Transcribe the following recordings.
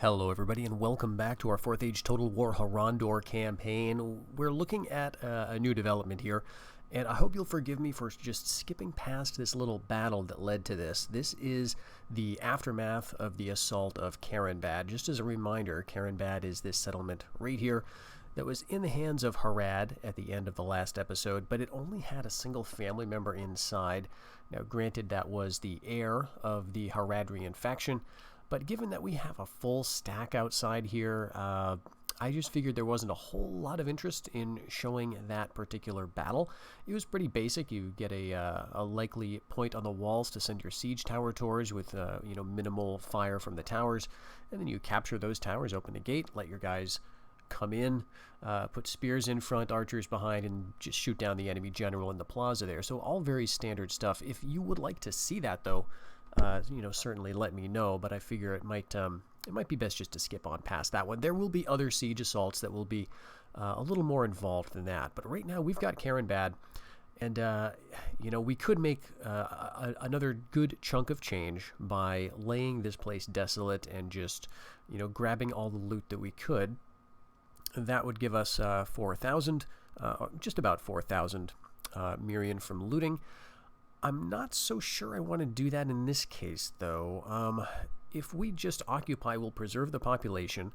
Hello everybody and welcome back to our 4th Age Total War Harondor campaign. We're looking at a new development here, and I hope you'll forgive me for just skipping past this little battle that led to this. This is the aftermath of the assault of Karenbad. Just as a reminder, Karenbad is this settlement right here that was in the hands of Harad at the end of the last episode, but it only had a single family member inside. Now granted, that was the heir of the Haradrian faction, but given that we have a full stack outside here, I just figured there wasn't a whole lot of interest in showing that particular battle. It was pretty basic. You get a likely point on the walls to send your siege tower towards with minimal fire from the towers, and then you capture those towers, open the gate, let your guys come in, put spears in front, archers behind, and just shoot down the enemy general in the plaza there. So all very standard stuff. If you would like to see that though, certainly let me know, but I figure it might be best just to skip on past that one. There will be other siege assaults that will be a little more involved than that, but right now we've got Karenbad, and we could make another good chunk of change by laying this place desolate and just grabbing all the loot that we could. That would give us 4,000, just about 4,000 Mirian from looting. I'm not so sure I want to do that in this case, though. If we just occupy, we'll preserve the population,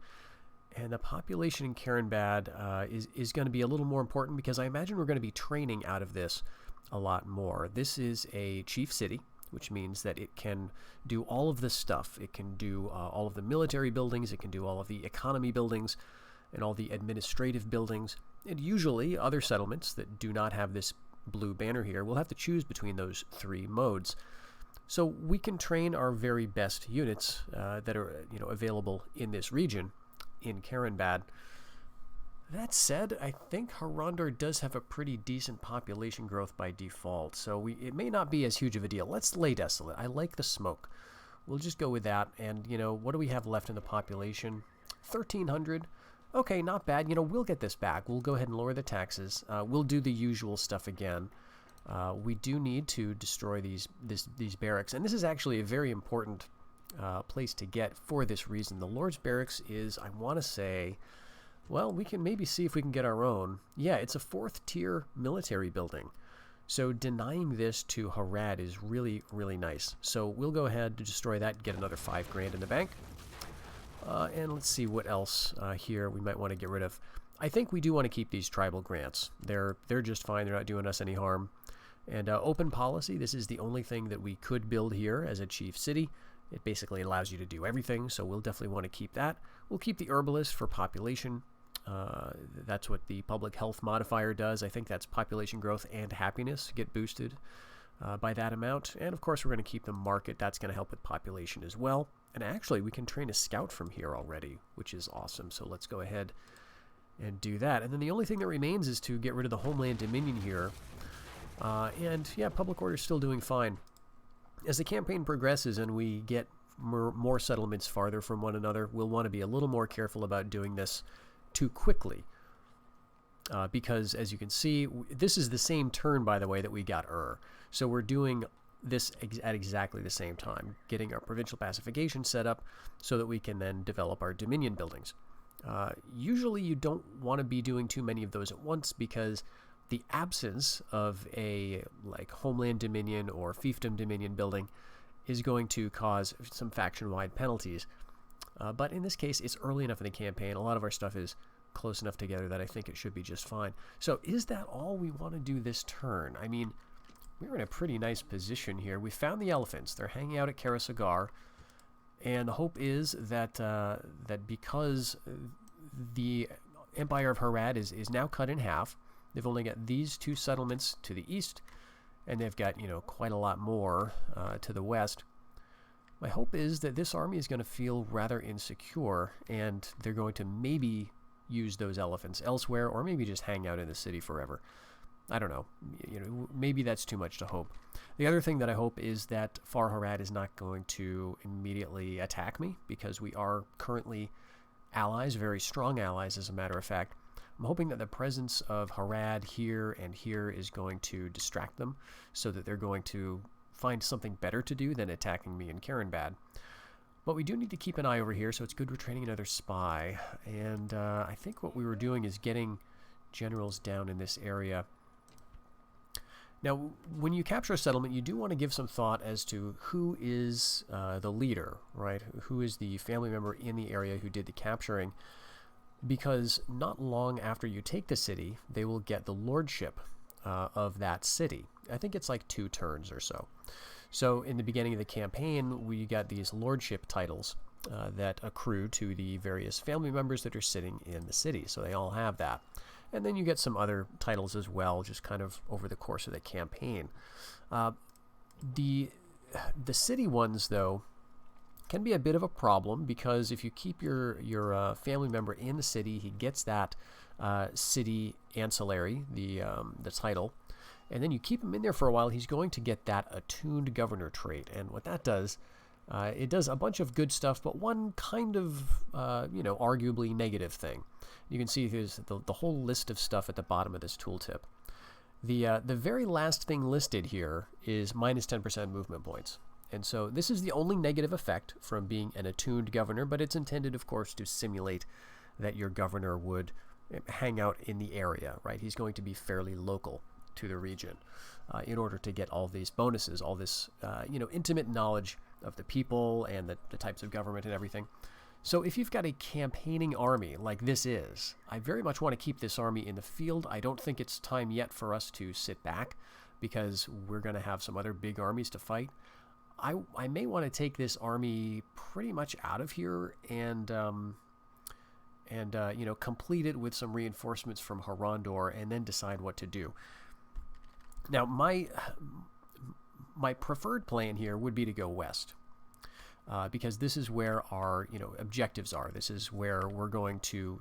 and the population in Karenbad is going to be a little more important because I imagine we're going to be training out of this a lot more. This is a chief city, which means that it can do all of this stuff. It can do all of the military buildings, it can do all of the economy buildings, and all the administrative buildings, and usually other settlements that do not have this blue banner here will have to choose between those three modes. So we can train our very best units that are available in this region in Karenbad. That said, I think Harondor does have a pretty decent population growth by default, so it may not be as huge of a deal. Let's lay desolate. I like the smoke. We'll just go with that. And what do we have left in the population? 1,300. Okay, not bad. We'll get this back. We'll go ahead and lower the taxes. We'll do the usual stuff again. We do need to destroy these barracks, and this is actually a very important place to get for this reason. The Lord's Barracks is, I want to say, well, we can maybe see if we can get our own. Yeah, it's a 4th tier military building. So denying this to Harad is really, really nice. So we'll go ahead to destroy that and get another 5 grand in the bank. And let's see what else here we might want to get rid of. I think we do want to keep these tribal grants. They're just fine. They're not doing us any harm. And open policy, this is the only thing that we could build here as a chief city. It basically allows you to do everything, so we'll definitely want to keep that. We'll keep the herbalist for population. That's what the public health modifier does. I think that's population growth and happiness get boosted by that amount. And of course we're going to keep the market. That's going to help with population as well. And actually we can train a scout from here already, which is awesome. So let's go ahead and do that. And then the only thing that remains is to get rid of the Homeland Dominion here. And yeah, public order is still doing fine. As the campaign progresses and we get more settlements farther from one another, we'll want to be a little more careful about doing this too quickly. Because as you can see, this is the same turn, by the way, that we got So we're doing this at exactly the same time, getting our provincial pacification set up so that we can then develop our dominion buildings. Usually you don't want to be doing too many of those at once because the absence of a Homeland Dominion or Fiefdom Dominion building is going to cause some faction-wide penalties. But in this case, it's early enough in the campaign. A lot of our stuff is close enough together that I think it should be just fine. So is that all we want to do this turn? I mean, we're in a pretty nice position here. We found the elephants. They're hanging out at Karasagar. And the hope is that that because the Empire of Harad is now cut in half, they've only got these 2 settlements to the east, and they've got, quite a lot more to the west. My hope is that this army is going to feel rather insecure, and they're going to maybe use those elephants elsewhere, or maybe just hang out in the city forever. I don't know. Maybe that's too much to hope. The other thing that I hope is that Far Harad is not going to immediately attack me, because we are currently allies, very strong allies, as a matter of fact. I'm hoping that the presence of Harad here and here is going to distract them, so that they're going to find something better to do than attacking me in Karenbad. But we do need to keep an eye over here, so it's good we're training another spy. And I think what we were doing is getting generals down in this area. Now, when you capture a settlement, you do want to give some thought as to who is the leader, right? Who is the family member in the area who did the capturing. Because not long after you take the city, they will get the lordship of that city. I think it's like 2 turns or so. So in the beginning of the campaign, we got these lordship titles that accrue to the various family members that are sitting in the city. So they all have that. And then you get some other titles as well, just kind of over the course of the campaign. The city ones, though, can be a bit of a problem, because if you keep your family member in the city, he gets that city ancillary, the title, and then you keep him in there for a while, he's going to get that attuned governor trait. And what that does, it does a bunch of good stuff, but one kind of arguably negative thing. You can see there's the whole list of stuff at the bottom of this tooltip. The very last thing listed here is minus 10% movement points. And so this is the only negative effect from being an attuned governor, but it's intended, of course, to simulate that your governor would hang out in the area, right? He's going to be fairly local to the region in order to get all these bonuses, all this, intimate knowledge of the people and the types of government and everything. So if you've got a campaigning army like this is, I very much want to keep this army in the field. I don't think it's time yet for us to sit back, because we're going to have some other big armies to fight. I may want to take this army pretty much out of here and complete it with some reinforcements from Harondor, and then decide what to do. Now, my preferred plan here would be to go west, because this is where our objectives are. This is where we're going to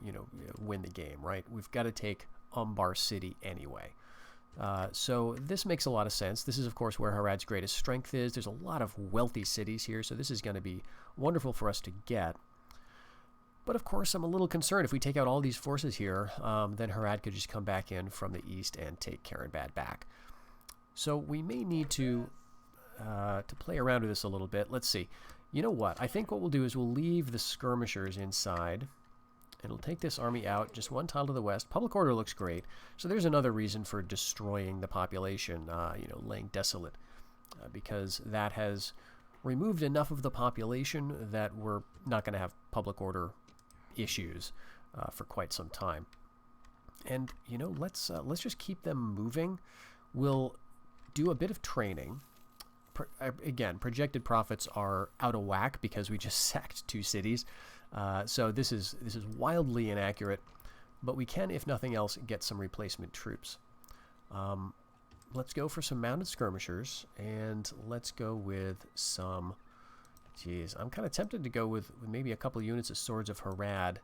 win the game, right? We've got to take Umbar City anyway. So this makes a lot of sense. This is, of course, where Harad's greatest strength is. There's a lot of wealthy cities here, so this is going to be wonderful for us to get. But, of course, I'm a little concerned if we take out all these forces here, then Harad could just come back in from the east and take Karenbad back. So we may need to play around with this a little bit. Let's see. You know what? I think what we'll do is we'll leave the skirmishers inside. It'll take this army out, just one tile to the west. Public order looks great. So there's another reason for destroying the population, laying desolate, because that has removed enough of the population that we're not going to have public order issues for quite some time. And, let's just keep them moving. We'll do a bit of training. Again, projected profits are out of whack because we just sacked 2 cities. So this is wildly inaccurate, but we can, if nothing else, get some replacement troops. Let's go for some mounted skirmishers, and let's go with some... Geez, I'm kind of tempted to go with maybe a couple units of Swords of Harad,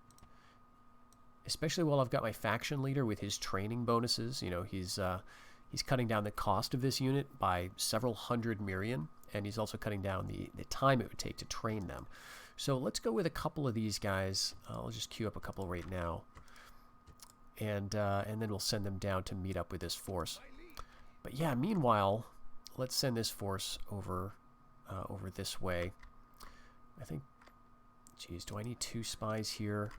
especially while I've got my faction leader with his training bonuses. He's cutting down the cost of this unit by several hundred Mirian, and he's also cutting down the time it would take to train them. So let's go with a couple of these guys. I'll just queue up a couple right now, and then we'll send them down to meet up with this force. But yeah, meanwhile, let's send this force over this way. I think, geez, do I need 2 spies here?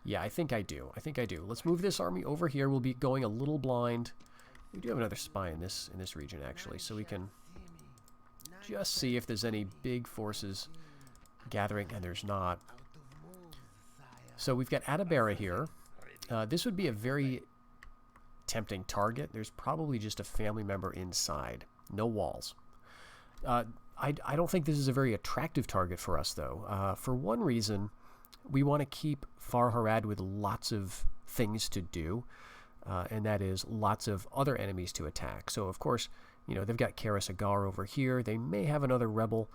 Yeah, I think I do. Let's move this army over here. We'll be going a little blind. We do have another spy in this region, actually, so we can just see if there's any big forces gathering, and there's not. So we've got Adabera here. This would be a very tempting target. There's probably just a family member inside. No walls. I don't think this is a very attractive target for us, though. For one reason, we want to keep Far Harad with lots of things to do, and that is lots of other enemies to attack. So, of course, they've got Karasagar over here. They may have another rebel,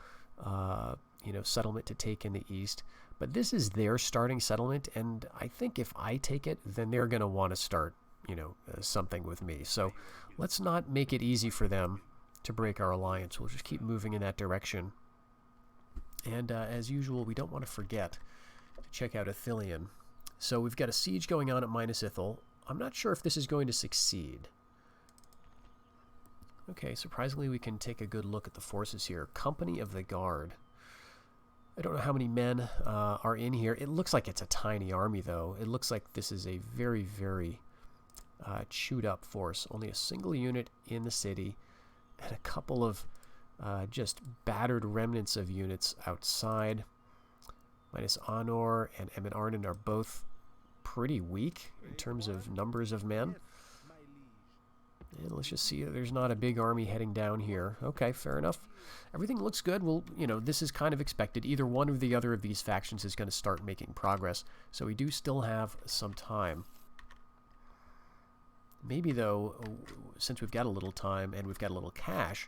settlement to take in the east. But this is their starting settlement, and I think if I take it, then they're going to want to start, something with me. So let's not make it easy for them to break our alliance. We'll just keep moving in that direction. And as usual, we don't want to forget to check out Ithilien. So we've got a siege going on at Minas Ithil. I'm not sure if this is going to succeed. Okay, surprisingly, we can take a good look at the forces here. Company of the Guard. I don't know how many men are in here. It looks like it's a tiny army, though. It looks like this is a very, very chewed up force. Only a single unit in the city and a couple of just battered remnants of units outside. Minus Honor and Emin Arden are both pretty weak in terms of numbers of men. And let's just see that there's not a big army heading down here. Okay, fair enough. Everything looks good. Well, you know, this is kind of expected. Either one or the other of these factions is going to start making progress. So we do still have some time. Maybe, though, since we've got a little time and we've got a little cash,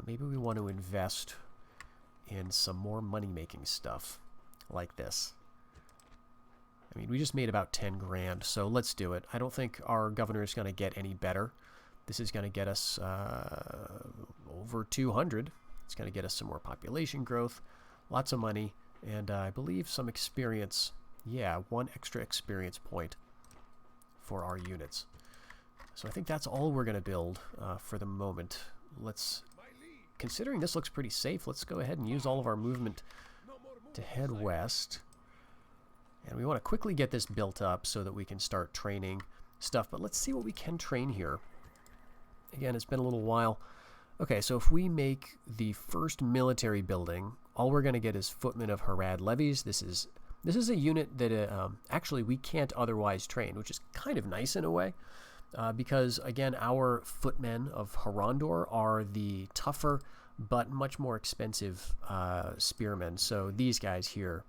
maybe we want to invest in some more money-making stuff like this. I mean, we just made about 10 grand, so let's do it. I don't think our governor is going to get any better. This is going to get us over 200. It's going to get us some more population growth, lots of money, and I believe some experience. Yeah, 1 extra experience point for our units. So I think that's all we're going to build for the moment. Considering this looks pretty safe, let's go ahead and use all of our movement to head west. And we want to quickly get this built up so that we can start training stuff. But let's see what we can train here. Again, it's been a little while. Okay, so if we make the first military building, all we're going to get is Footmen of Harad levies. This is a unit that actually we can't otherwise train, which is kind of nice in a way. Because, again, our Footmen of Harondor are the tougher but much more expensive spearmen. So these guys here.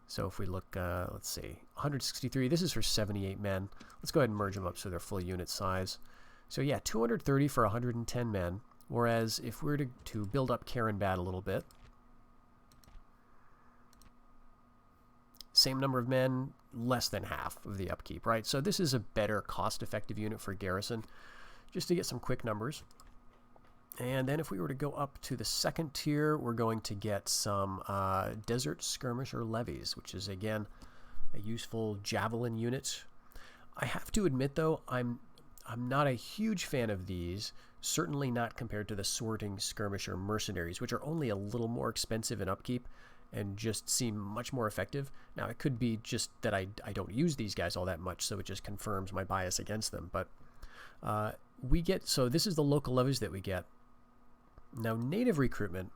So if we look, let's see, 163. This is for 78 men. Let's go ahead and merge them up so they're full unit size. So yeah, 230 for 110 men. Whereas if we were to build up Karenbad a little bit, same number of men, less than half of the upkeep, right? So this is a better cost-effective unit for garrison, just to get some quick numbers. And then if we were to go up to the second tier, we're going to get some Desert Skirmisher levies, which is, again, a useful javelin unit. I have to admit, though, I'm not a huge fan of these, certainly not compared to the Sorting Skirmisher mercenaries, which are only a little more expensive in upkeep and just seem much more effective. Now, it could be just that I don't use these guys all that much, so it just confirms my bias against them. But so this is the local levies that we get. Now, native recruitment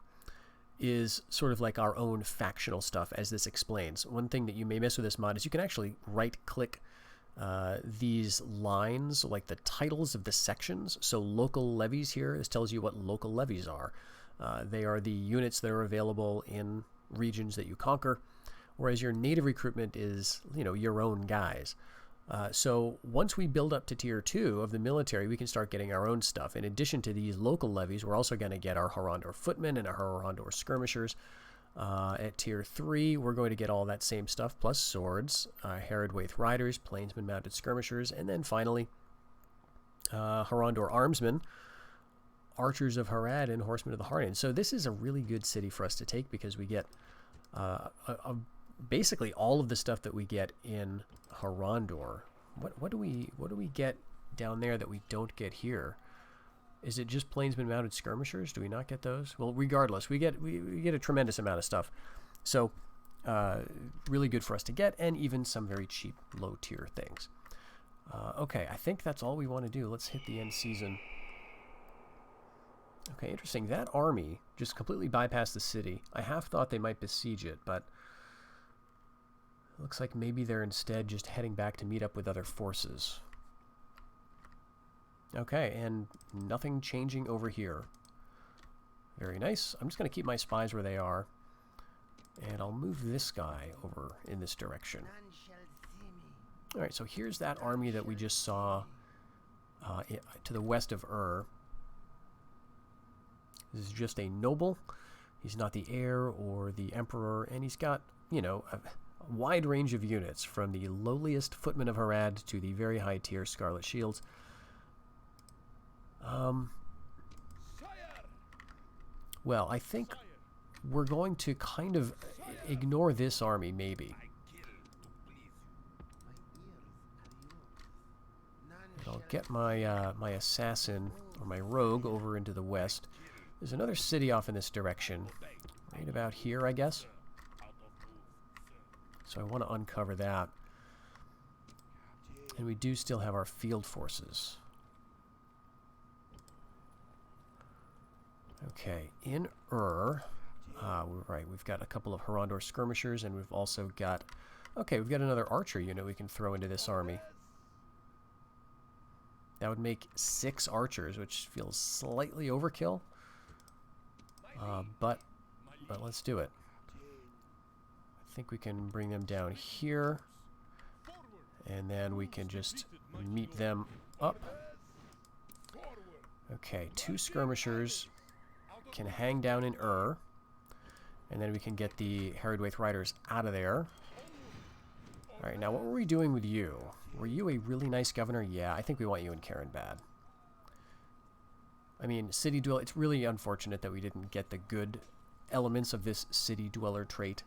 is sort of like our own factional stuff, as this explains. One thing that you may miss with this mod is you can actually right-click these lines, like the titles of the sections. So local levies here, this tells you what local levies are. They are the units that are available in regions that you conquer, whereas your native recruitment is, you know, your own guys. So once we build up to tier 2 of the military, we can start getting our own stuff. In addition to these local levies, we're also going to get our Harondor footmen and our Harondor skirmishers. At tier 3, we're going to get all that same stuff, plus swords, Herodwaith riders, plainsmen mounted skirmishers, and then finally Harondor armsmen, archers of Harad, and horsemen of the Harnan. So this is a really good city for us to take because we get basically all of the stuff that we get in Harondor. What do we get down there that we don't get here? Is it just plainsmen mounted skirmishers? Do we not get those? Well, regardless, we get a tremendous amount of stuff. So really good for us to get, and even some very cheap low tier things. Okay, I think that's all we want to do. Let's hit the end season. Okay, interesting. That army just completely bypassed the city. I half thought they might besiege it, but looks like maybe they're instead just heading back to meet up with other forces. Okay, and nothing changing over here. Very nice. I'm just going to keep my spies where they are. And I'll move this guy over in this direction. Alright, so here's that army that we just saw to the west of This is just a noble. He's not the heir or the emperor, and he's got, you know, a wide range of units, from the lowliest footmen of Harad to the very high tier Scarlet Shields. Well, I think we're going to kind of ignore this army, maybe. And I'll get my my assassin, or my rogue, over into the west. There's another city off in this direction. Right about here, I guess. So I want to uncover that. And we do still have our field forces. Okay, in right, we've got a couple of Harondor skirmishers, and we've also got... Okay, we've got another archer unit we can throw into this army. That would make 6 archers, which feels slightly overkill. But let's do it. I think we can bring them down here. And then we can just meet them up. Okay, 2 skirmishers can hang down in and then we can get the Harondor riders out of there. Alright, now what were we doing with you? Were you a really nice governor? Yeah, I think we want you in Karenbad. I mean, city dweller, it's really unfortunate that we didn't get the good elements of this city dweller trait.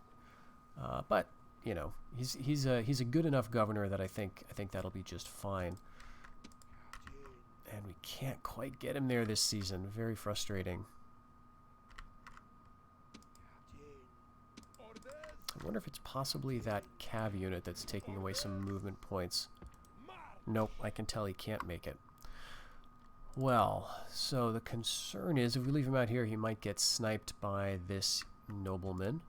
But, you know, he's a good enough governor that I think that'll be just fine. And we can't quite get him there this season. Very frustrating. I wonder if it's possibly that cav unit that's taking away some movement points. Nope, I can tell he can't make it. Well, so the concern is if we leave him out here, he might get sniped by this nobleman.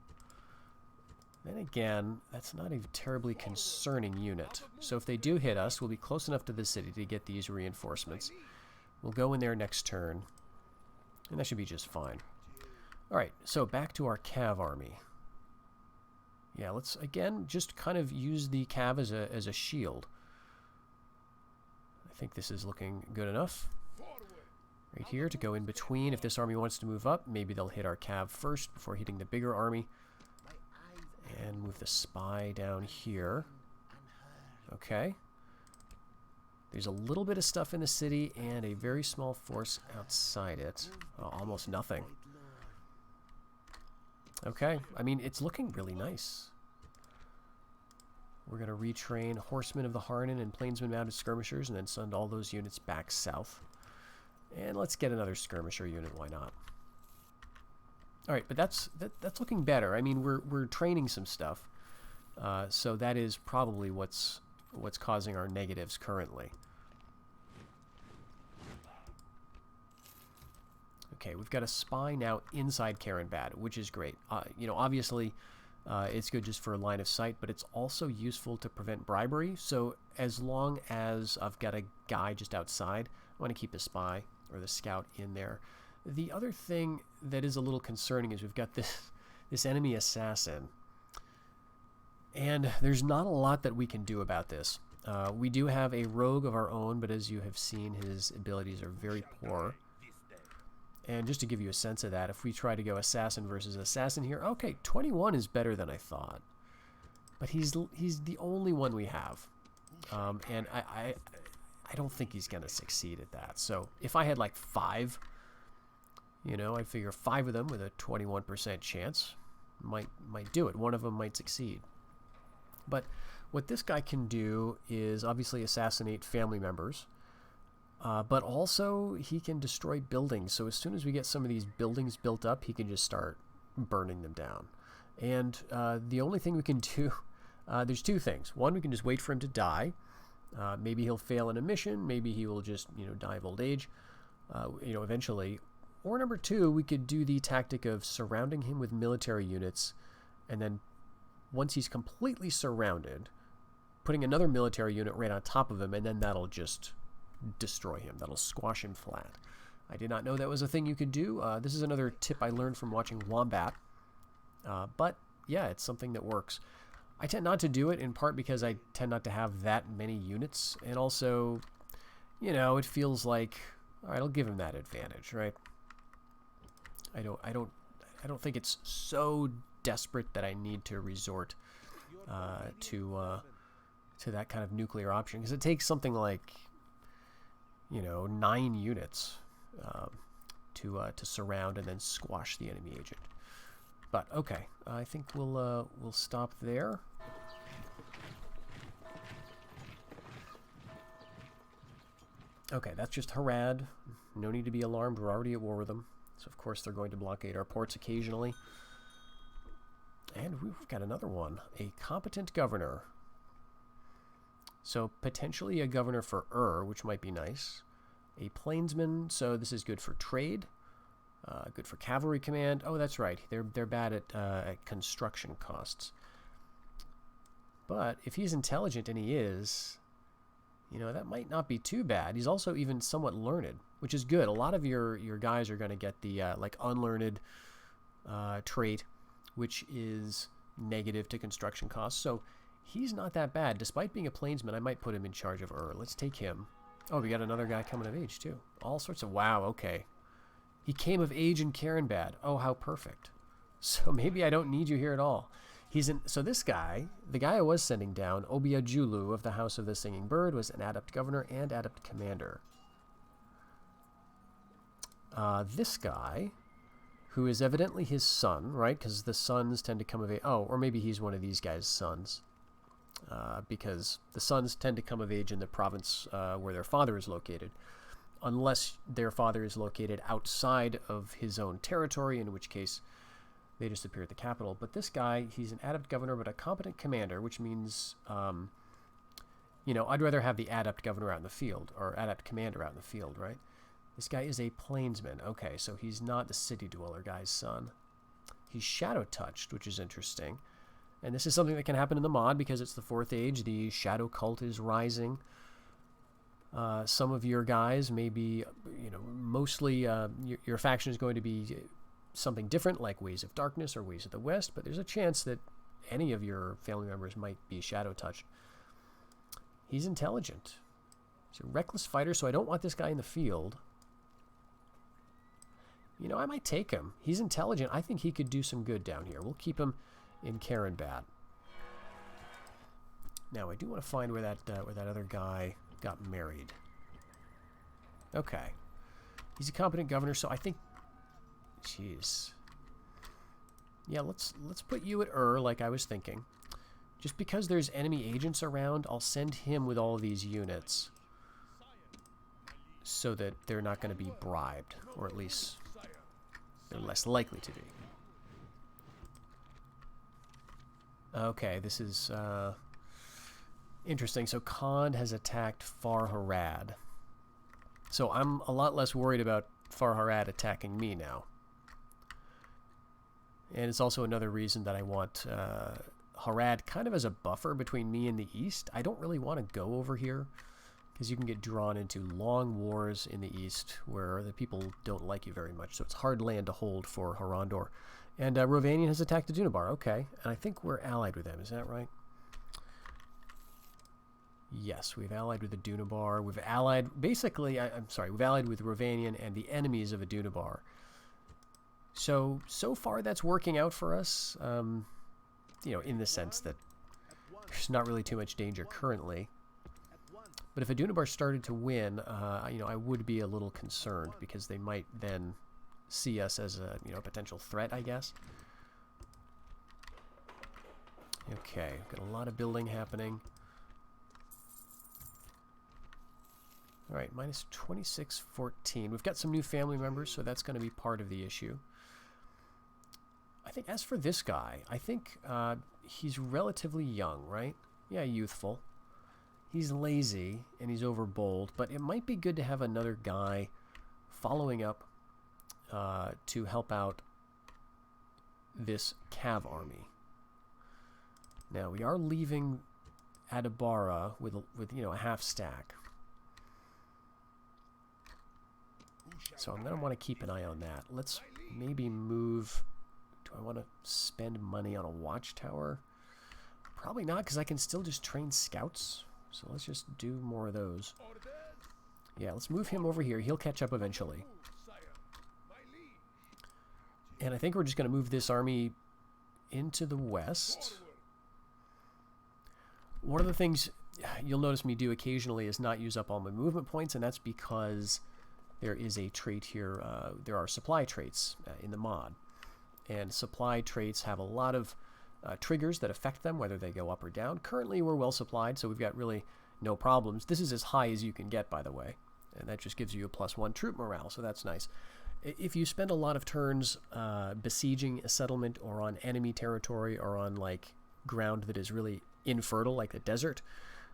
Then again, that's not a terribly concerning unit. So if they do hit us, we'll be close enough to the city to get these reinforcements. We'll go in there next turn, and that should be just fine. Alright, so back to our cav army. Yeah, let's, again, just kind of use the cav as a shield. I think this is looking good enough. Right here to go in between. If this army wants to move up, maybe they'll hit our cav first before hitting the bigger army. And move the spy down here. Okay. There's a little bit of stuff in the city and a very small force outside it. Almost nothing. Okay, I mean, it's looking really nice. We're going to retrain Horsemen of the Harnon and Plainsmen Mounted Skirmishers and then send all those units back south. And let's get another skirmisher unit, why not? Alright, but that's looking better. I mean, we're training some stuff. So that is probably what's causing our negatives currently. Okay, we've got a spy now inside Karenbad, which is great. You know, obviously, it's good just for a line of sight, but it's also useful to prevent bribery. So as long as I've got a guy just outside, I want to keep the spy or the scout in there. The other thing that is a little concerning is we've got this enemy assassin. And there's not a lot that we can do about this. We do have a rogue of our own, but as you have seen, his abilities are very poor. And just to give you a sense of that, if we try to go assassin versus assassin here, okay, 21 is better than I thought. But he's the only one we have. And I don't think he's going to succeed at that. So if I had like 5, you know, I'd figure 5 of them with a 21% chance might do it. One of them might succeed. But what this guy can do is obviously assassinate family members. But also, he can destroy buildings. So as soon as we get some of these buildings built up, he can just start burning them down. And the only thing we can do, there's 2 things. One, we can just wait for him to die. Maybe he'll fail in a mission. Maybe he will just, you know, die of old age, you know, eventually. Or number 2, we could do the tactic of surrounding him with military units. And then once he's completely surrounded, putting another military unit right on top of him, and then that'll just destroy him. That'll squash him flat. I did not know that was a thing you could do. This is another tip I learned from watching Wombat. But yeah, it's something that works. I tend not to do it in part because I tend not to have that many units, and also, you know, it feels like, all right, I'll give him that advantage, right? I don't think it's so desperate that I need to resort to that kind of nuclear option, because it takes something like, you know, 9 units to surround and then squash the enemy agent. But okay, I think we'll stop there. Okay, that's just Harad. No need to be alarmed. We're already at war with them. So of course they're going to blockade our ports occasionally. And we've got another one. A competent governor. So potentially a governor for which might be nice. A plainsman, so this is good for trade. Good for cavalry command. Oh, that's right. They're bad at construction costs. But if he's intelligent, and he is, you know, that might not be too bad. He's also even somewhat learned, which is good. A lot of your guys are going to get the like unlearned trait, which is negative to construction costs. So he's not that bad. Despite being a plainsman, I might put him in charge of Let's take him. Oh, we got another guy coming of age too. All sorts of wow. Okay. He came of age in Karenbad. Oh, how perfect. So maybe I don't need you here at all. So this guy, the guy I was sending down, Obiajulu of the House of the Singing Bird, was an adept governor and adept commander. This guy, who is evidently his son, right? Because the sons tend to come of age. Oh, or maybe he's one of these guys' sons. Because the sons tend to come of age in the province where their father is located. Unless their father is located outside of his own territory, in which case they just appear at the capital. But this guy, he's an adept governor, but a competent commander, which means, you know, I'd rather have the adept governor out in the field, or adept commander out in the field, right? This guy is a plainsman. Okay, so he's not the city dweller guy's son. He's shadow touched, which is interesting. And this is something that can happen in the mod because it's the 4th age. The shadow cult is rising. Some of your guys may be, you know, mostly your faction is going to be something different, like Ways of Darkness or Ways of the West, but there's a chance that any of your family members might be shadow touched. He's intelligent. He's a reckless fighter, so I don't want this guy in the field. You know, I might take him. He's intelligent. I think he could do some good down here. We'll keep him in Karenbad. Now, I do want to find where that other guy got married. Okay. He's a competent governor, so I think... Jeez. Yeah, let's put you at like I was thinking. Just because there's enemy agents around, I'll send him with all of these units so that they're not going to be bribed, or at least they're less likely to be. Okay, this is interesting. So Khan has attacked Farharad. So I'm a lot less worried about Farharad attacking me now. And it's also another reason that I want Harad kind of as a buffer between me and the east. I don't really want to go over here because you can get drawn into long wars in the east where the people don't like you very much. So it's hard land to hold for Harondor. And Rovanian has attacked the Dunabar. Okay. And I think we're allied with them. Is that right? Yes, we've allied with the Dunabar. We've allied, basically, we've allied with Rovanian and the enemies of a Dunabar. So far that's working out for us, you know, in the sense that there's not really too much danger currently. But if a Dunabar started to win, you know, I would be a little concerned because they might then see us as a, you know, potential threat, I guess. Okay, got a lot of building happening. All right, minus 2614. We've got some new family members, so that's going to be part of the issue. I think as for this guy, I think he's relatively young, right? Yeah, youthful. He's lazy and he's overbold, but it might be good to have another guy following up to help out this Cav army. Now, we are leaving Adabara with you know, a half stack. So I'm going to want to keep an eye on that. Let's maybe move... Do I want to spend money on a watchtower? Probably not, because I can still just train scouts. So let's just do more of those. Yeah, let's move him over here. He'll catch up eventually. And I think we're just going to move this army into the west. One of the things you'll notice me do occasionally is not use up all my movement points, and that's because there is a trait here. There are supply traits in the mod. And supply traits have a lot of triggers that affect them, whether they go up or down. Currently, we're well supplied, so we've got really no problems. This is as high as you can get, by the way. And that just gives you a +1 troop morale, so that's nice. If you spend a lot of turns besieging a settlement or on enemy territory or on like ground that is really infertile, like the desert,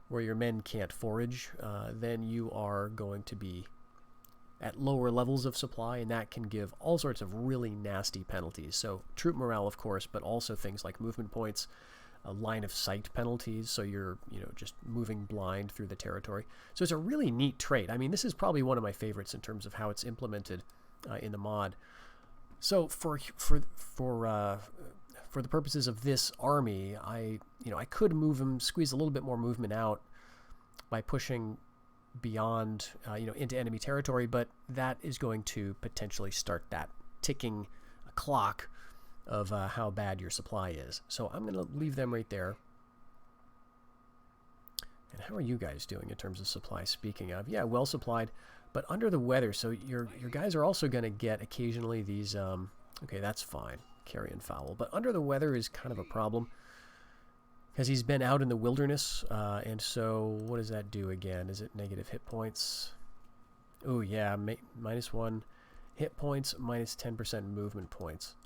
where your men can't forage, then you are going to be at lower levels of supply, and that can give all sorts of really nasty penalties. So troop morale, of course, but also things like movement points, line of sight penalties, so you're just moving blind through the territory. So it's a really neat trait. I mean, this is probably one of my favorites in terms of how it's implemented in the mod. So for the purposes of this army, I could move him, squeeze a little bit more movement out by pushing beyond into enemy territory, but that is going to potentially start that ticking clock of how bad your supply is. So I'm going to leave them right there. And how are you guys doing in terms of supply? Speaking of, yeah, well supplied, but under the weather. So your guys are also going to get occasionally these. Okay, that's fine, carrion fowl. But under the weather is kind of a problem because he's been out in the wilderness, and so what does that do again? Is it negative hit points? Oh yeah, -1 hit points, -10% movement points.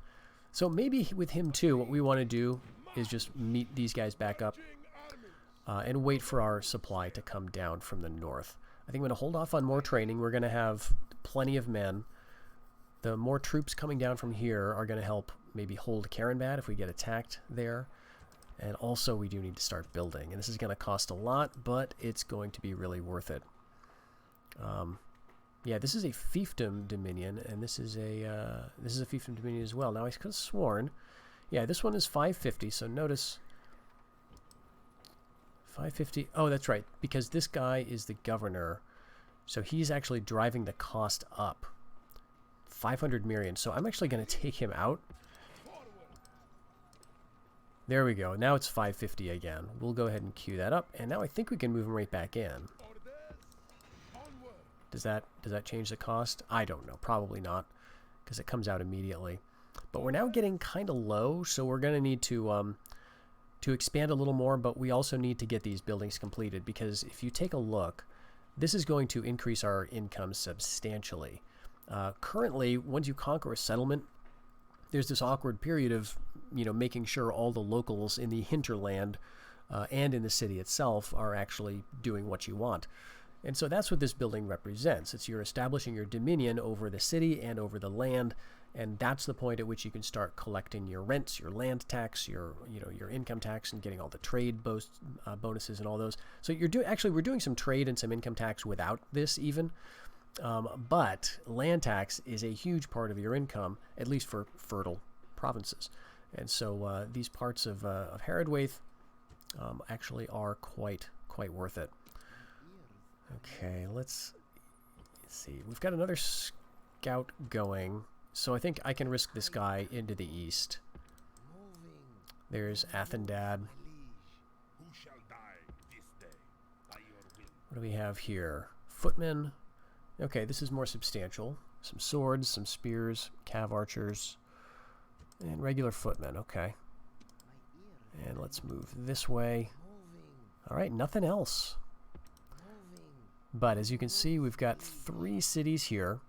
So maybe with him too, what we want to do is just meet these guys back up and wait for our supply to come down from the north. I think I'm going to hold off on more training. We're going to have plenty of men. The more troops coming down from here are going to help maybe hold Karenbad if we get attacked there. And also we do need to start building. And this is going to cost a lot, but it's going to be really worth it. Yeah, this is a fiefdom dominion, and this is a fiefdom dominion as well. Now I could have sworn, yeah, this one is 550. So notice 550. Oh, that's right, because this guy is the governor, so he's actually driving the cost up. 500 Mirian. So I'm actually going to take him out. There we go. Now it's 550 again. We'll go ahead and queue that up, and now I think we can move him right back in. Does that change the cost? I don't know. Probably not, because it comes out immediately. But we're now getting kind of low, so we're going to need to expand a little more, but we also need to get these buildings completed, because if you take a look, this is going to increase our income substantially. Currently, once you conquer a settlement, there's this awkward period of making sure all the locals in the hinterland and in the city itself are actually doing what you want. And so that's what this building represents. It's you're establishing your dominion over the city and over the land, and that's the point at which you can start collecting your rents, your land tax, your income tax, and getting all the trade bonuses and all those. So we're doing some trade and some income tax without this even. But land tax is a huge part of your income, at least for fertile provinces. And so these parts of Harondor actually are quite worth it. Okay, let's see. We've got another scout going, so I think I can risk this guy into the east. There's Akasanabon. What do we have here? Footmen. Okay, this is more substantial. Some swords, some spears, cav archers, and regular footmen. Okay. And let's move this way. All right, nothing else. But as you can see, we've got 3 cities here.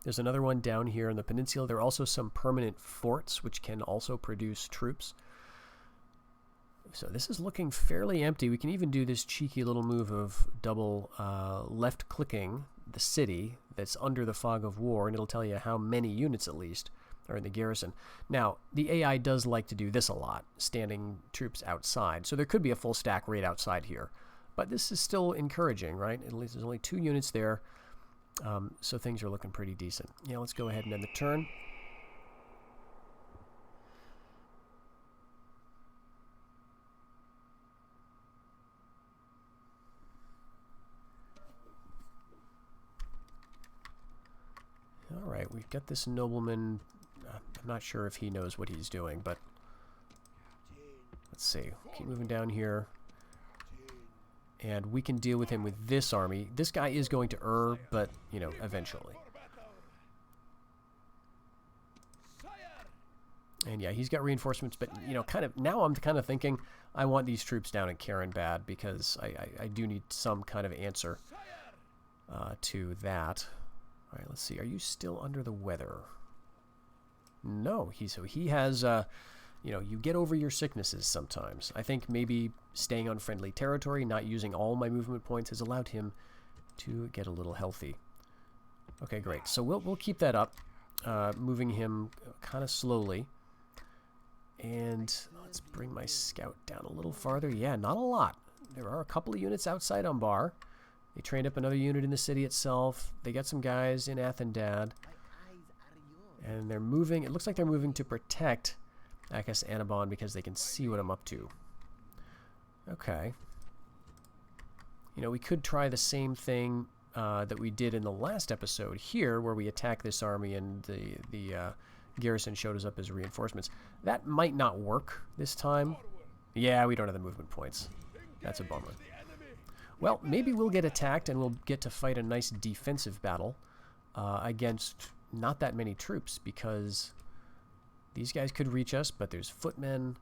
There's another one down here in the peninsula. There are also some permanent forts, which can also produce troops. So this is looking fairly empty. We can even do this cheeky little move of double left-clicking the city that's under the fog of war, and it'll tell you how many units at least are in the garrison. Now, the AI does like to do this a lot, standing troops outside. So there could be a full stack right outside here. But this is still encouraging, right? At least there's only 2 units there, so things are looking pretty decent. Yeah, let's go ahead and end the turn. All right, we've got this nobleman. I'm not sure if he knows what he's doing, but let's see. Keep moving down here. And we can deal with him with this army. This guy is going to but, eventually. And yeah, he's got reinforcements, but, now I'm kind of thinking I want these troops down in Karenbad because I do need some kind of answer to that. All right, let's see. Are you still under the weather? No, he has, you know, you get over your sicknesses sometimes. I think maybe staying on friendly territory, not using all my movement points, has allowed him to get a little healthy. Okay, great. So we'll keep that up, moving him kind of slowly. And let's bring my scout down a little farther. Yeah, not a lot. There are a couple of units outside Umbar. They trained up another unit in the city itself. They got some guys in Akasanabon. And they're moving. It looks like they're moving to protect Akasanabon because they can see what I'm up to. Okay. You know, we could try the same thing that we did in the last episode here, where we attack this army and the garrison showed us up as reinforcements. That might not work this time. Yeah, we don't have the movement points. That's a bummer. Well, maybe we'll get attacked and we'll get to fight a nice defensive battle against not that many troops, because these guys could reach us, but there's footmen.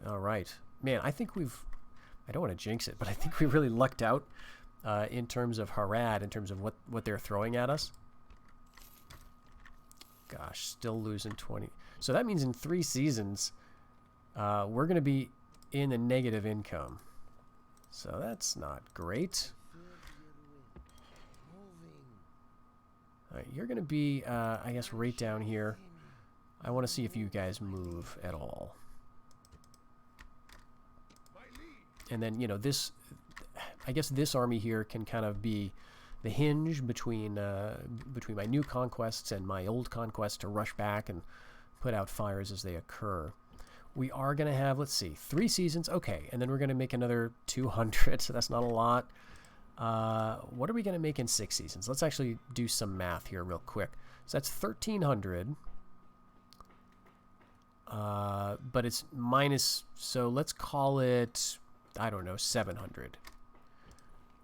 All right. Man, I think I don't want to jinx it, but I think we really lucked out in terms of Harad, in terms of what they're throwing at us. Gosh, still losing 20. So that means in 3 seasons, we're going to be in a negative income. So that's not great. All right, you're going to be, I guess, right down here. I want to see if you guys move at all. And then, you know, I guess this army here can kind of be the hinge between my new conquests and my old conquests to rush back and put out fires as they occur. We are going to have, let's see, 3 seasons. Okay, and then we're going to make another 200, so that's not a lot. What are we going to make in 6 seasons? Let's actually do some math here real quick. So that's 1,300. But it's minus, so let's call it, I don't know, 700.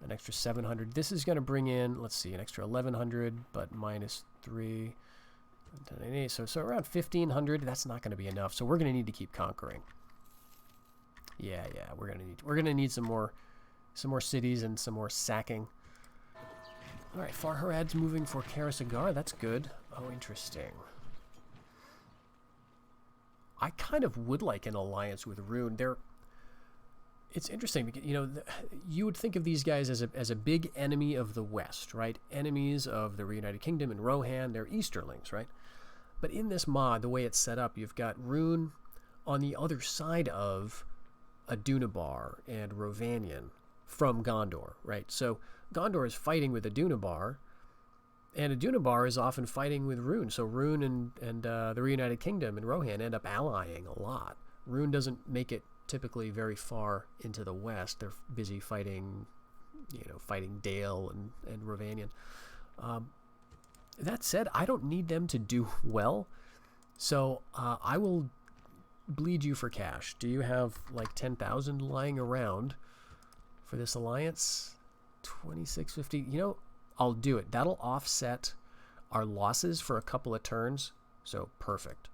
An extra 700. This is going to bring in, let's see, an extra 1,100, but minus 3. So around 1,500. That's not going to be enough. So we're going to need to keep conquering. Yeah, we're going to need some more cities and some more sacking. All right, Farharad's moving for Karenbad. That's good. Oh, interesting. I kind of would like an alliance with Rune. It's interesting because, you know, you would think of these guys as a big enemy of the West, right? Enemies of the Reunited Kingdom and Rohan. They're Easterlings, right? But in this mod, the way it's set up, you've got Rune on the other side of Adunabar and Rovanion from Gondor, right? So Gondor is fighting with Adunabar, and Adunabar is often fighting with Rune. So Rune and the Reunited Kingdom and Rohan end up allying a lot. Rune doesn't make it typically very far into the west. They're busy fighting, you know, fighting Dale and Rovanion. That said, I don't need them to do well, so I will bleed you for cash. Do you have like 10,000 lying around for this alliance? 2650. You know, I'll do it. That'll offset our losses for a couple of turns, so perfect.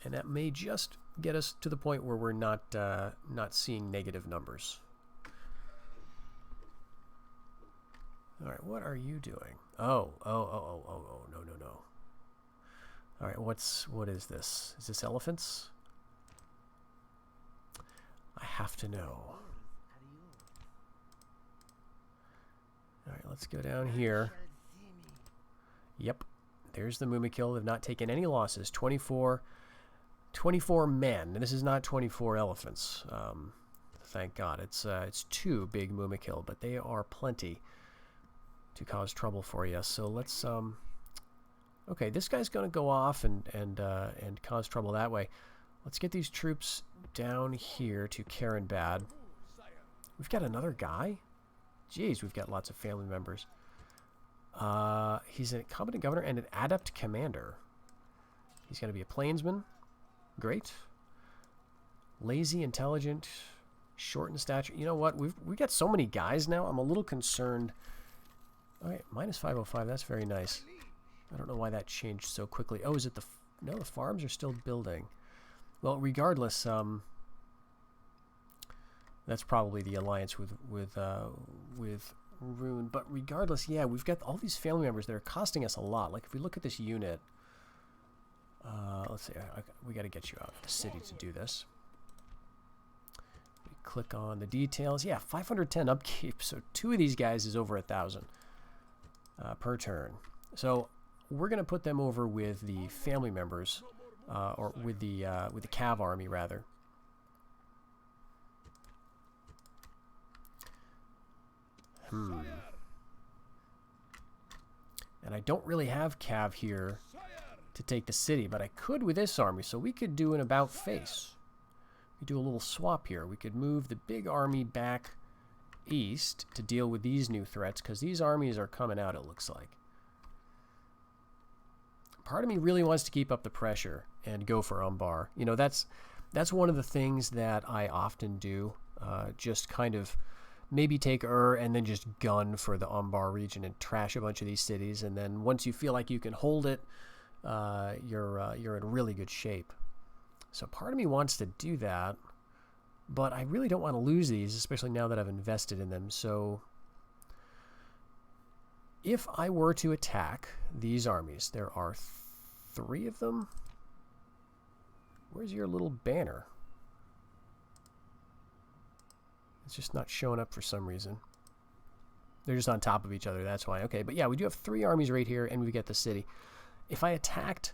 And that may just get us to the point where we're not seeing negative numbers. All right, what are you doing? Oh, no. All right, what is this? Is this elephants? I have to know. All right, let's go down here. Yep, there's the Mumikil. They've not taken any losses. 24 men. And this is not 24 elephants. Thank God. It's 2 big Mumikil, but they are plenty to cause trouble for you. So let's okay, this guy's going to go off and cause trouble that way. Let's get these troops down here to Karenbad. We've got another guy? Jeez, we've got lots of family members. He's a competent governor and an adept commander. He's going to be a plainsman. Great. Lazy, intelligent, short in stature. You know what? We've got so many guys now. I'm a little concerned. All right, minus 505. That's very nice. I don't know why that changed so quickly. Oh, is it no, the farms are still building. Well, regardless, the That's probably the alliance with Rune. But regardless, yeah, we've got all these family members that are costing us a lot. Like if we look at this unit, let's see, we got to get you out of the city to do this. We click on the details. Yeah, 510 upkeep. So 2 of these guys is over 1,000 per turn. So we're going to put them over with the family members, or with the Cav army rather. And I don't really have Cav here to take the city, but I could with this army. So we could do an about face. We do a little swap here. We could move the big army back east to deal with these new threats, because these armies are coming out, it looks like. Part of me really wants to keep up the pressure and go for Umbar. You know, that's one of the things that I often do. Just kind of maybe take and then just gun for the Umbar region and trash a bunch of these cities. And then once you feel like you can hold it, you're in really good shape. So part of me wants to do that, but I really don't want to lose these, especially now that I've invested in them. So if I were to attack these armies, there are 3 of them. Where's your little banner? It's just not showing up for some reason. They're just on top of each other, that's why. Okay, but yeah, we do have 3 armies right here, and we get the city. If I attacked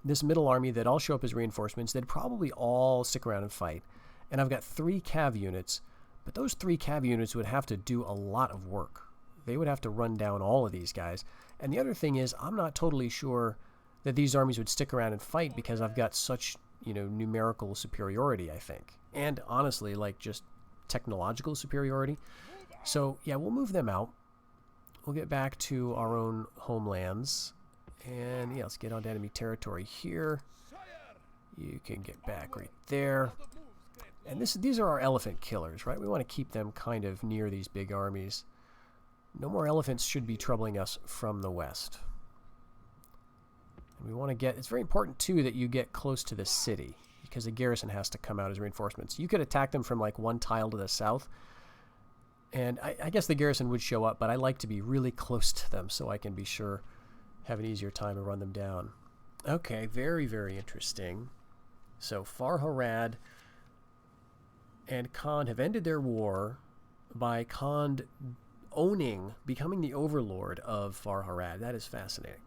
this middle army, they'd all show up as reinforcements. They'd probably all stick around and fight. And I've got 3 Cav units, but those 3 Cav units would have to do a lot of work. They would have to run down all of these guys. And the other thing is, I'm not totally sure that these armies would stick around and fight, because I've got such, you know, numerical superiority, I think. And honestly, like, just technological superiority. So yeah, we'll move them out. We'll get back to our own homelands, and yeah, let's get onto enemy territory here. You can get back right there. And these are our elephant killers, right? We want to keep them kind of near these big armies. No more elephants should be troubling us from the west. And we want to get, it's very important too that you get close to the city, because the garrison has to come out as reinforcements. You could attack them from like one tile to the south, and I guess the garrison would show up, but I like to be really close to them so I can be sure, have an easier time to run them down. Okay, very, very interesting. So Farharad and Khan have ended their war by Khan becoming the overlord of Farharad. That is fascinating.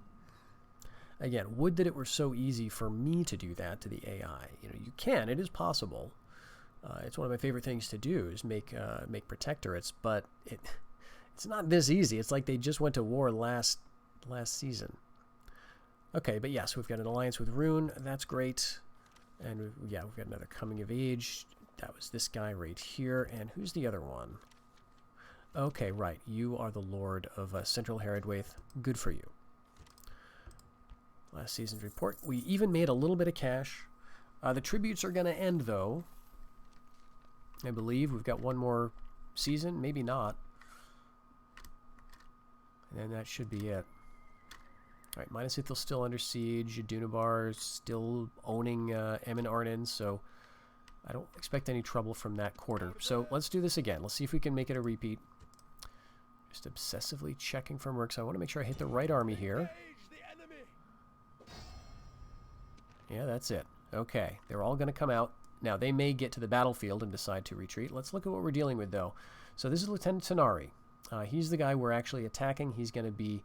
Again, would that it were so easy for me to do that to the AI. You know, you can. It is possible. It's one of my favorite things to do is make protectorates, but it's not this easy. It's like they just went to war last season. Okay, but yes, we've got an alliance with Rune. That's great. And yeah, we've got another coming of age. That was this guy right here. And who's the other one? Okay, right. You are the Lord of Central Herodwaith. Good for you. Last season's report. We even made a little bit of cash. The tributes are going to end, though. I believe we've got one more season. Maybe not. And then that should be it. Alright, Minas Ithil's still under siege. Dunabar's still owning Emin Arnon, so I don't expect any trouble from that quarter. So let's do this again. Let's see if we can make it a repeat. Just obsessively checking for mercs. I want to make sure I hit the right army here. Yeah, that's it. Okay, they're all going to come out. Now, they may get to the battlefield and decide to retreat. Let's look at what we're dealing with, though. So this is Lieutenant Tanari. He's the guy we're actually attacking. He's going to be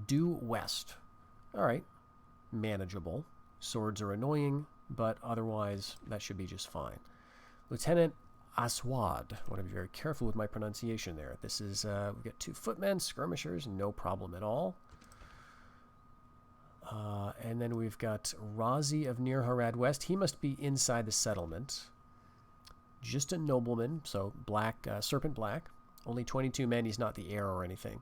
due west. All right, manageable. Swords are annoying, but otherwise, that should be just fine. Lieutenant Aswad. I want to be very careful with my pronunciation there. This is, we've got 2 footmen, skirmishers, no problem at all. And then we've got Razi of Near Harad West. He must be inside the settlement. Just a nobleman, so black, serpent black. Only 22 men. He's not the heir or anything.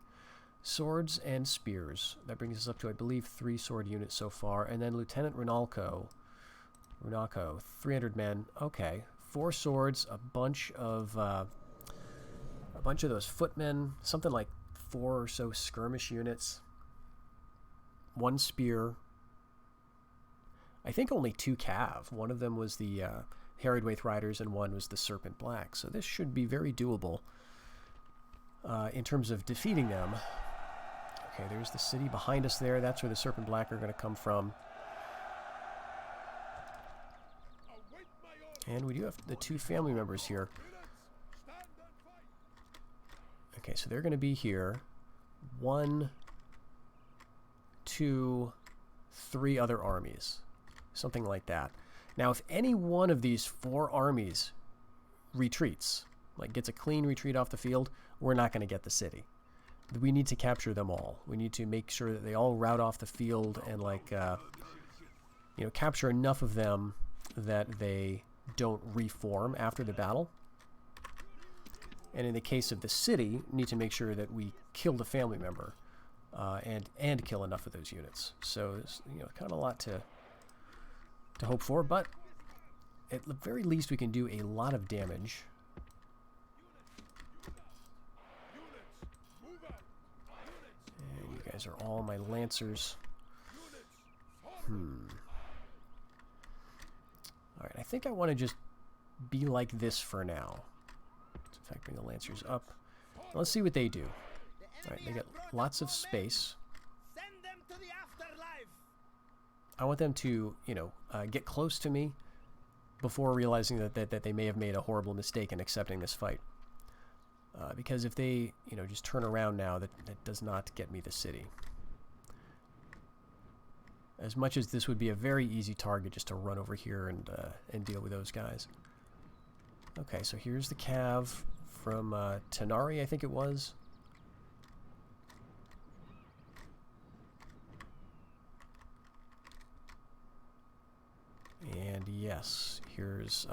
Swords and spears. That brings us up to, I believe, 3 sword units so far. And then Lieutenant Runalco, 300 men. Okay, 4 swords, a bunch of those footmen, something like 4 or so skirmish units. 1 spear. I think only 2 cav. One of them was the Harondor riders and one was the Serpent Black. So this should be very doable in terms of defeating them. Okay, there's the city behind us there. That's where the Serpent Black are going to come from. And we do have the 2 family members here. Okay, so they're going to be here. 1, 2, 3 other armies. Something like that. Now, if any one of these 4 armies retreats, like gets a clean retreat off the field, we're not going to get the city. We need to capture them all. We need to make sure that they all rout off the field and, like, you know, capture enough of them that they don't reform after the battle. And in the case of the city, need to make sure that we kill the family member and kill enough of those units. So there's, you know, kind of a lot to hope for, but at the very least we can do a lot of damage. And you guys are all my lancers. Alright, I think I want to just be like this for now. Let's in fact bring the lancers up. Let's see what they do. Alright, they get lots of space. I want them to, you know, get close to me before realizing that they may have made a horrible mistake in accepting this fight. Because if they, you know, just turn around now, that does not get me the city. As much as this would be a very easy target just to run over here and deal with those guys. Okay, so here's the cav from Tanari, I think it was. And yes, here's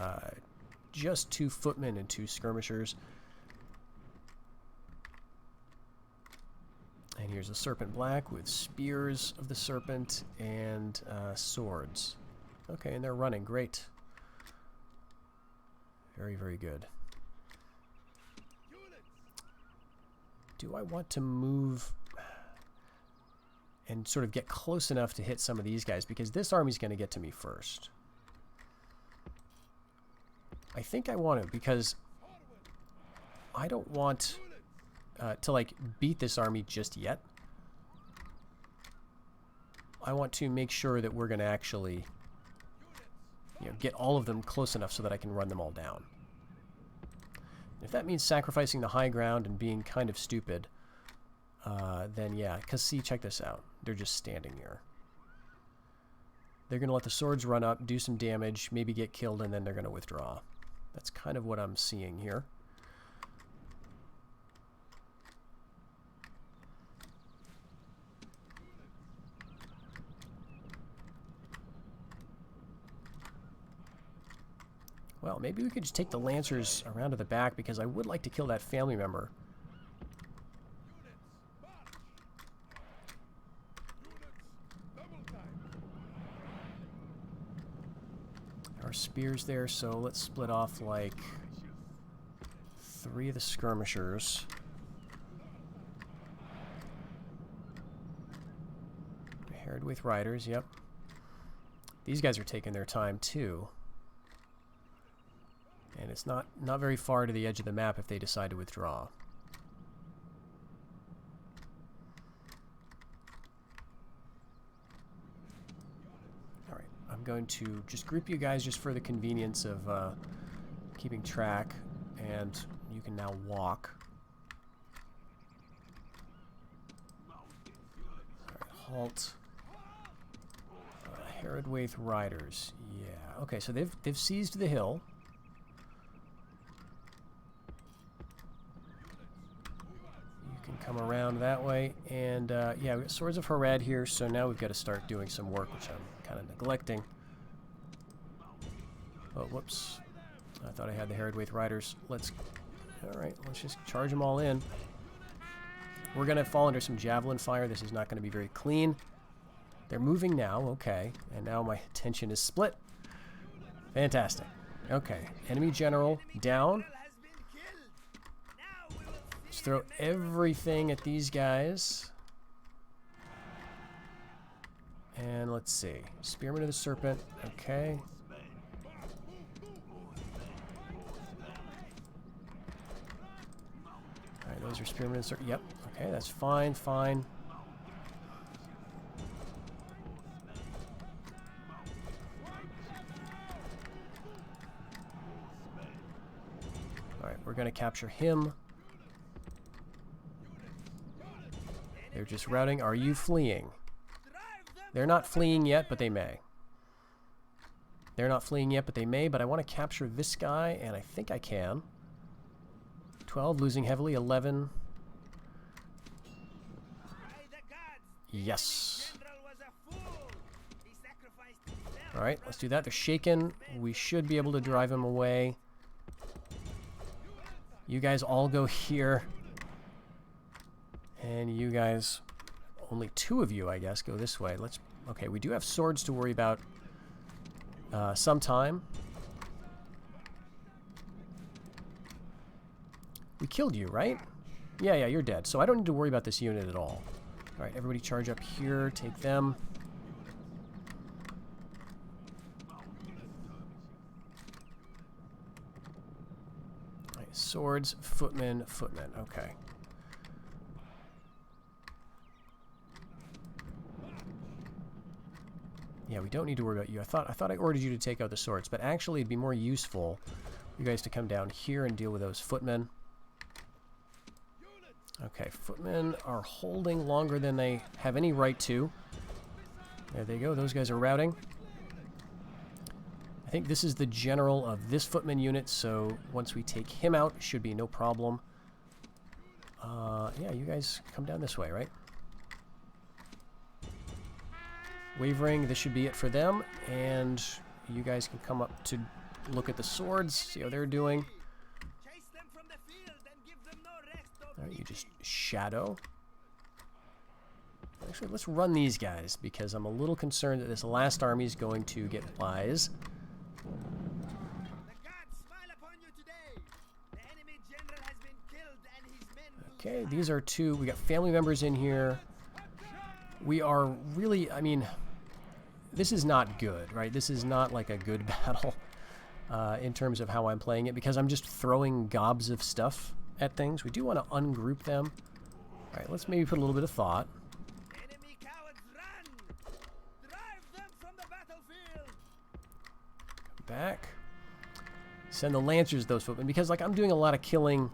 just 2 footmen and 2 skirmishers. And here's a Serpent Black with spears of the serpent and swords. Okay, and they're running. Great. Very, very good. Do I want to move and sort of get close enough to hit some of these guys? Because this army's going to get to me first. I think I want to, because I don't want to, like, beat this army just yet. I want to make sure that we're going to actually, you know, get all of them close enough so that I can run them all down. If that means sacrificing the high ground and being kind of stupid, then yeah. Because, see, check this out. They're just standing here. They're going to let the swords run up, do some damage, maybe get killed, and then they're going to withdraw. That's kind of what I'm seeing here. Well, maybe we could just take the lancers around to the back, because I would like to kill that family member. Our spears there, so let's split off like 3 of the skirmishers. Harondor riders, yep. These guys are taking their time too. And it's not very far to the edge of the map if they decide to withdraw. Alright, I'm going to just group you guys just for the convenience of keeping track, and you can now walk. Alright, halt. Harondor riders, yeah. Okay, so they've seized the hill. Come around that way, and yeah, we got Swords of Harad here, so now we've got to start doing some work, which I'm kind of neglecting. Oh, whoops. I thought I had the Harondor riders. Alright, let's just charge them all in. We're going to fall under some javelin fire. This is not going to be very clean. They're moving now, okay, and now my attention is split. Fantastic. Okay, enemy general down. Let's throw everything at these guys. And let's see. Spearman of the Serpent. Okay. Alright, those are spearmen. Yep. Okay, that's fine, fine. Alright, we're going to capture him. They're just routing. Are you fleeing? They're not fleeing yet, but they may. They're not fleeing yet, but they may. But I want to capture this guy, and I think I can. 12, losing heavily. 11. Yes. Alright, let's do that. They're shaken. We should be able to drive him away. You guys all go here. And you guys, only 2 of you, I guess, go this way. Okay, we do have swords to worry about sometime. We killed you, right? Yeah, you're dead. So I don't need to worry about this unit at all. Alright, everybody charge up here. Take them. Alright, swords, footmen, footmen. Okay. Yeah, we don't need to worry about you. I thought I ordered you to take out the swords, but actually it'd be more useful for you guys to come down here and deal with those footmen. Okay, footmen are holding longer than they have any right to. There they go. Those guys are routing. I think this is the general of this footman unit, so once we take him out, it should be no problem. Yeah, you guys come down this way, right? Wavering, this should be it for them, and you guys can come up to look at the swords, see how they're doing. Alright, you just shadow. Actually, let's run these guys, because I'm a little concerned that this last army is going to get wise. Okay, these are 2. We got family members in here. We are really, I mean, this is not good, right? This is not like a good battle in terms of how I'm playing it, because I'm just throwing gobs of stuff at things. We do want to ungroup them. All right, let's maybe put a little bit of thought. Enemy cowards, run! Drive them from the battlefield! Back. Send the lancers those footmen, because like I'm doing a lot of killing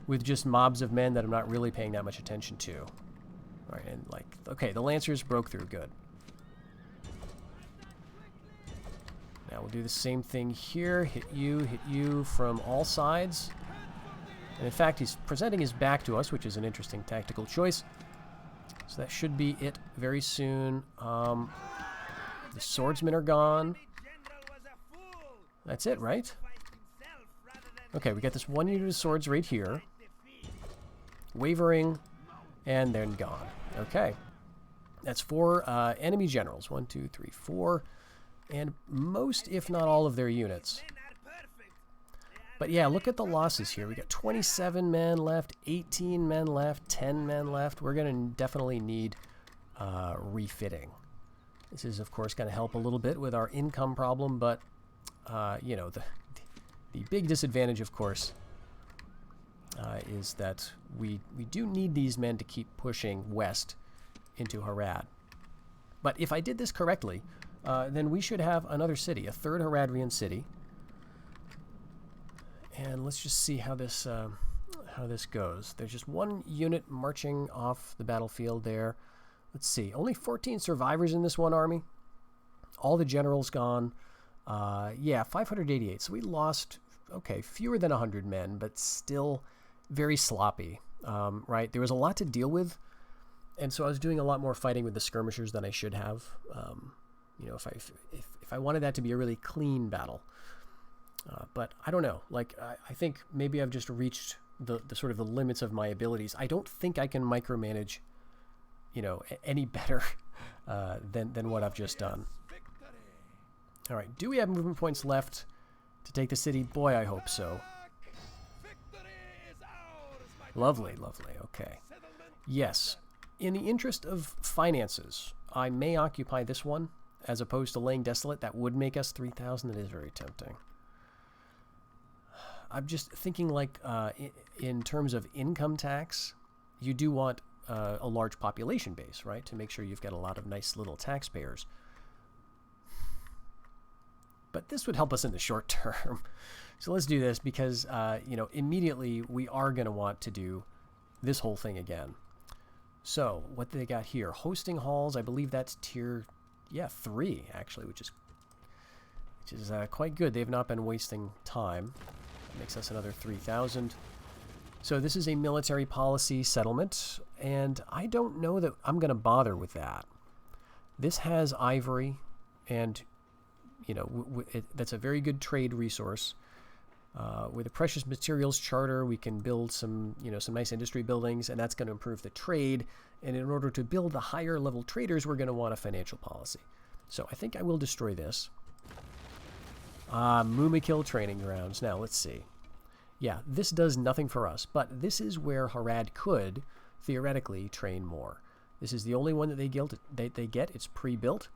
with just mobs of men that I'm not really paying that much attention to. All right, and like, okay, the lancers broke through, good. Now we'll do the same thing here. Hit you from all sides. And in fact, he's presenting his back to us, which is an interesting tactical choice. So that should be it very soon. The swordsmen are gone. That's it, right? Okay, we got this one unit of swords right here. Wavering, and then gone. Okay. That's 4 enemy generals. 1, 2, 3, 4. And most, if not all, of their units. But yeah, look at the losses here. We got 27 men left, 18 men left, 10 men left. We're going to definitely need refitting. This is, of course, going to help a little bit with our income problem, but, you know, the big disadvantage, of course, is that we do need these men to keep pushing west into Harad. But if I did this correctly, then we should have another city, a 3rd Haradrian city. And let's just see how this goes. There's just 1 unit marching off the battlefield there. Let's see, only 14 survivors in this one army. All the generals gone. Yeah, 588. So we lost, okay, fewer than 100 men, but still very sloppy, right? There was a lot to deal with, and so I was doing a lot more fighting with the skirmishers than I should have. You know, if I wanted that to be a really clean battle. But I don't know. Like, I think maybe I've just reached the sort of the limits of my abilities. I don't think I can micromanage, you know, any better than what I've just done. All right, do we have movement points left to take the city? Boy, I hope so. Lovely, lovely. Okay. Yes. In the interest of finances, I may occupy this one as opposed to laying desolate. That would make us 3,000. That is very tempting. I'm just thinking like in terms of income tax, you do want a large population base, right? To make sure you've got a lot of nice little taxpayers. But this would help us in the short term. So let's do this because, immediately we are going to want to do this whole thing again. So what do they got here? Hosting halls, I believe that's tier, 3 actually, which is quite good. They've not been wasting time. That makes us another 3,000. So this is a military policy settlement, and I don't know that I'm going to bother with that. This has ivory, and that's a very good trade resource. With a precious materials charter, we can build some nice industry buildings, and that's going to improve the trade. And in order to build the higher level traders, we're going to want a financial policy. So I think I will destroy this. Mumakil training grounds. Now let's see. Yeah, this does nothing for us, but this is where Harad could theoretically train more. This is the only one that they get. It's pre-built.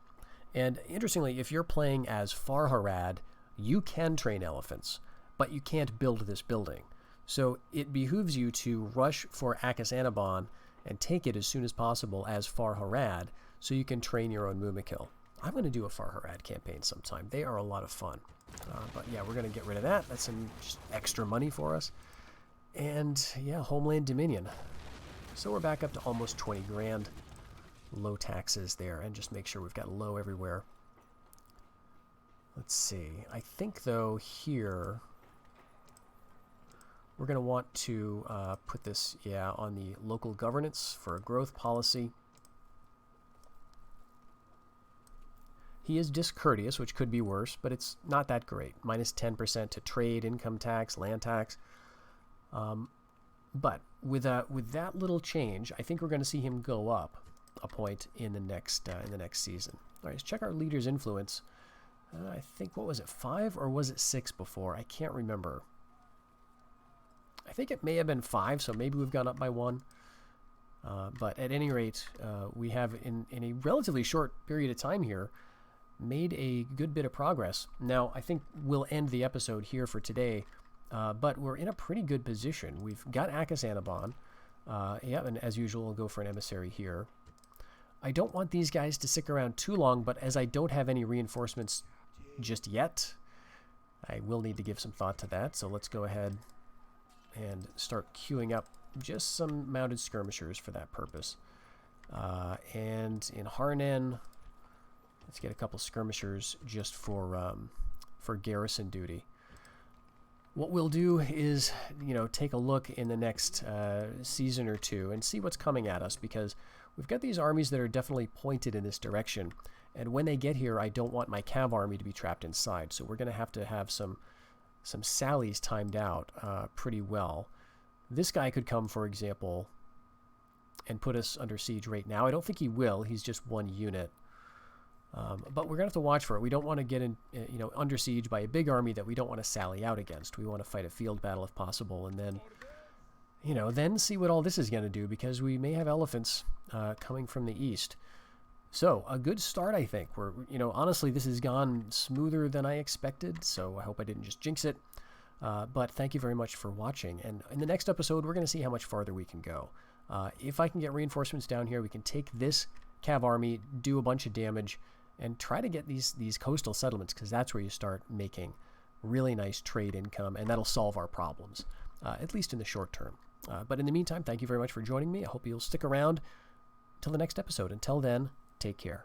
And interestingly, if you're playing as Far Harad, you can train elephants, but you can't build this building. So it behooves you to rush for Akasanabon and take it as soon as possible as Far Harad so you can train your own Mumakil. I'm going to do a Far Harad campaign sometime. They are a lot of fun. But yeah, we're going to get rid of that. That's some just extra money for us. And yeah, Homeland Dominion. So we're back up to almost 20 grand. Low taxes there, and just make sure we've got low everywhere. Let's see. I think, though, here we're going to want to put this, on the local governance for a growth policy. He is discourteous, which could be worse, but it's not that great. Minus 10% to trade, income tax, land tax. But with that little change, I think we're going to see him go up a point in the next season. All right, let's check our leader's influence. I think, what was it, 5 or was it 6 before? I can't remember. I think it may have been 5, so maybe we've gone up by 1. But at any rate, we have, in a relatively short period of time here, made a good bit of progress. Now, I think we'll end the episode here for today, but we're in a pretty good position. We've got Akasanabon. And as usual, we'll go for an emissary here. I don't want these guys to stick around too long, but as I don't have any reinforcements just yet, I will need to give some thought to that. So let's go ahead and start queuing up just some mounted skirmishers for that purpose. And in Harnen, let's get a couple skirmishers just for garrison duty. What we'll do is, take a look in the next season or two and see what's coming at us, because we've got these armies that are definitely pointed in this direction. And when they get here, I don't want my cav army to be trapped inside. So we're going to have some sallies timed out pretty well. This guy could come, for example, and put us under siege right now. I don't think he will. He's just one unit. But we're going to have to watch for it. We don't want to get under siege by a big army that we don't want to sally out against. We want to fight a field battle if possible, and then, then see what all this is going to do, because we may have elephants coming from the east. So a good start, I think. We're, honestly, this has gone smoother than I expected, so I hope I didn't just jinx it. But thank you very much for watching. And in the next episode, we're going to see how much farther we can go. If I can get reinforcements down here, we can take this cav army, do a bunch of damage, and try to get these coastal settlements, because that's where you start making really nice trade income, and that'll solve our problems, at least in the short term. But in the meantime, thank you very much for joining me. I hope you'll stick around till the next episode. Until then, take care.